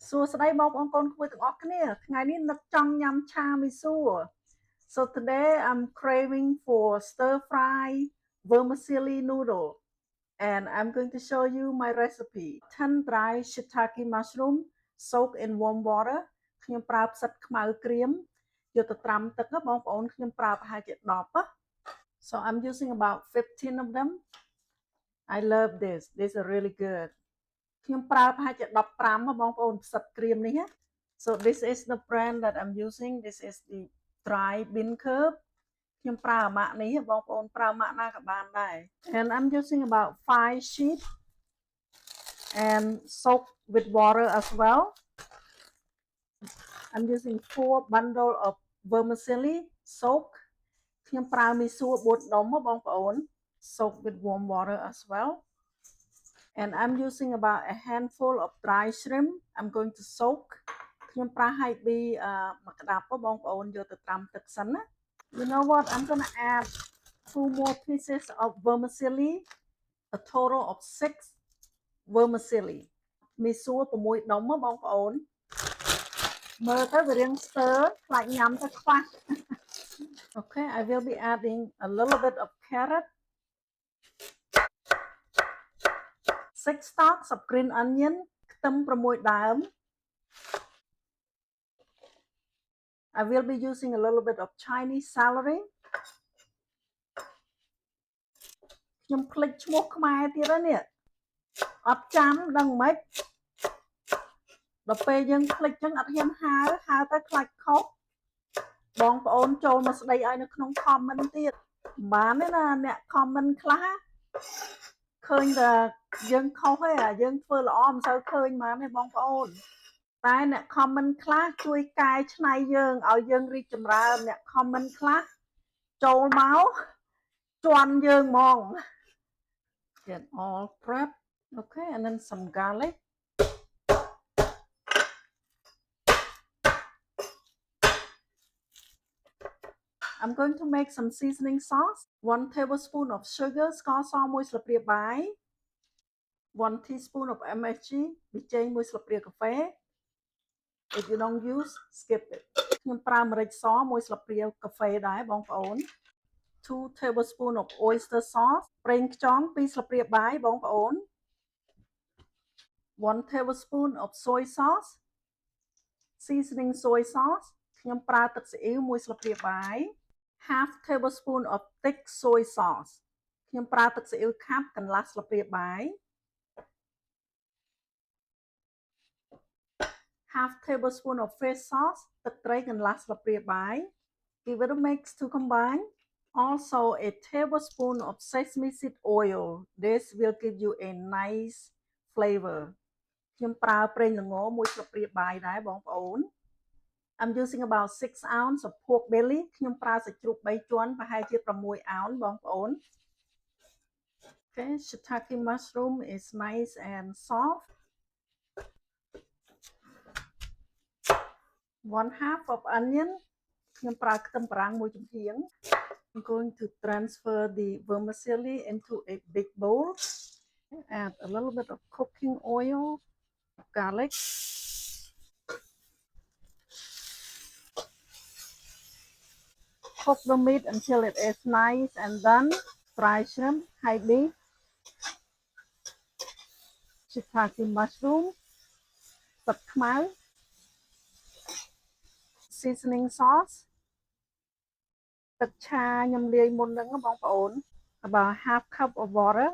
សួស្តីបងប្អូនកូនក្មួយទាំងអស់គ្នាថ្ងៃនេះនឹកចង់ញ៉ាំឆាមីសួរ So today I'm craving for stir fry vermicelli noodle and I'm going to show you my recipe 10 dry shiitake mushroom soak in warm water ខ្ញុំប្រើផ្សិតខ្មៅក្រៀមយកទៅត្រាំទឹកបងប្អូនខ្ញុំប្រើប្រហែលជា10 So I'm using about 15 of them I love this are really good ខ្ញុំប្រើប្រហែលជា15បងប្អូនផ្សិតក្រៀមនេះ So this is the brand that I'm using this is the dry bean curd ខ្ញុំប្រើអាម៉ាក់នេះបងប្អូនប្រើម៉ាក់ណាក៏បានដែរ and I'm using about 5 sheet and soak with water as well I'm using 4 bundle of vermicelli soak ខ្ញុំប្រើមីសួរ4ដុំបងប្អូន soak with warm water as well and I'm using about a handful of dry shrimp I'm going to soak ខ្ញុំប្រើឲ្យពីមួយក្តាប់បងប្អូនយកទៅត្រាំទឹកសិនណា You know what I'm going to add 2 more pieces of vermicelli a total of 6 vermicelli មីសួរ6ដុំបងប្អូនមើលទៅវារៀងស្ទើខ្លាចញ៉ាំទៅខ្វះ Okay I will be adding a little bit of carrot 6 stalks of green onion ខ្ទឹម6ដើម I will be using a little bit of Chinese celery ខ្ញុំភ្លេចឈ្មោះខ្មែរទៀតហើយនេះអត់ចាំដឹងមិនដល់ពេលយើងភ្លេចចឹងអត់ហ៊ានហៅទៅខ្លាចខុសបងប្អូនចូលមកស្ដីឲ្យនៅក្នុង comment ទៀតបានទេណាអ្នក comment ខ្លះឃើញតែយើងខុសទេយើងធ្វើល្អមិនសូវឃើញបានទេបងប្អូនតែអ្នក comment ខ្លះជួយកែច្នៃយើងឲ្យយើងរីកចម្រើនអ្នក comment ខ្លះចូលមកជន់យើងហ្មង Get all prep okay and then some garlic I'm going to make some seasoning sauce 1 tablespoon of sugar ស្ករស1ស្លាបព្រាបាយ 1 teaspoon of MSG ប៊ីចេង1ស្លាបព្រាកាហ្វេ If you don't use skip it ខ្ញុំប្រើម្រេចស1ស្លាបព្រាកាហ្វេដែរបងប្អូន 2 tablespoon of oyster sauce ប្រេងខ្យង2ស្លាបព្រាបាយបងប្អូន 1 tablespoon of soy sauce seasoning soy sauce ខ្ញុំប្រើទឹកស៊ីអ៊ីវ1ស្លាបព្រាបាយ half tablespoon of thick soy sauce ខ្ញុំប្រើទឹកស៊ីអ៊ីវខាប់កន្លះស្លាបព្រាបាយ half tablespoon of fish sauce ទឹកត្រីកន្លះស្លាបព្រាបាយ give it a mix to combine also a tablespoon of sesame seed oil this will give you a nice flavor ខ្ញុំប្រើប្រេងល្ង1ស្លាបព្រាបាយដែរបងប្អូន I'm using about 6 ounce of pork belly ខ្ញុំប្រើសាច់ជ្រូក3ជាន់ប្រហែលជា6 ounce បងប្អូន Okay shiitake mushroom is nice and soft 1/2 of onion ខ្ញុំប្រើខ្ទឹមបារាំង1ចំហៀង I'm going to transfer the vermicelli into a big bowl add a little bit of cooking oil garlic cook the meat until it is nice and done dry shrimp high beef shiitake mushroom ទឹកខ្មៅ seasoning sauce ទឹកឆាខ្ញុំលាយមុនហ្នឹងបងប្អូន about half cup of water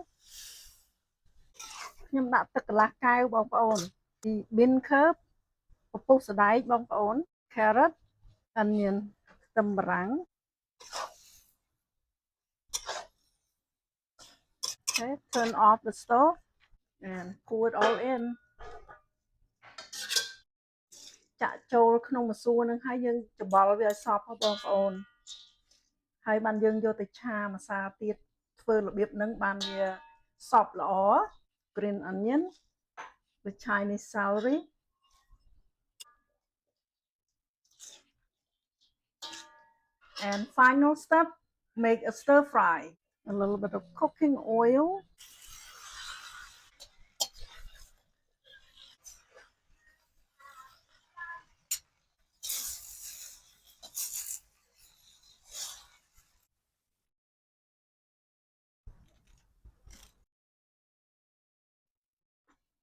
ខ្ញុំដាក់ទឹកកន្លះកែវបងប្អូន bean curd ពពុះសណ្ដែកបងប្អូន carrot onion ខ្ទឹមបារាំង Okay turn off the stove and pour it all in ចាក់ចូលក្នុងម្សៅនឹងហើយយើងច្បល់វាឲ្យសព្វបងប្អូនហើយបានយើងយកទៅឆាម្សៅទៀតធ្វើរបៀបហ្នឹងបានវាសព្វល្អ green onion with Chinese celery and final step make a stir fry a little bit of cooking oil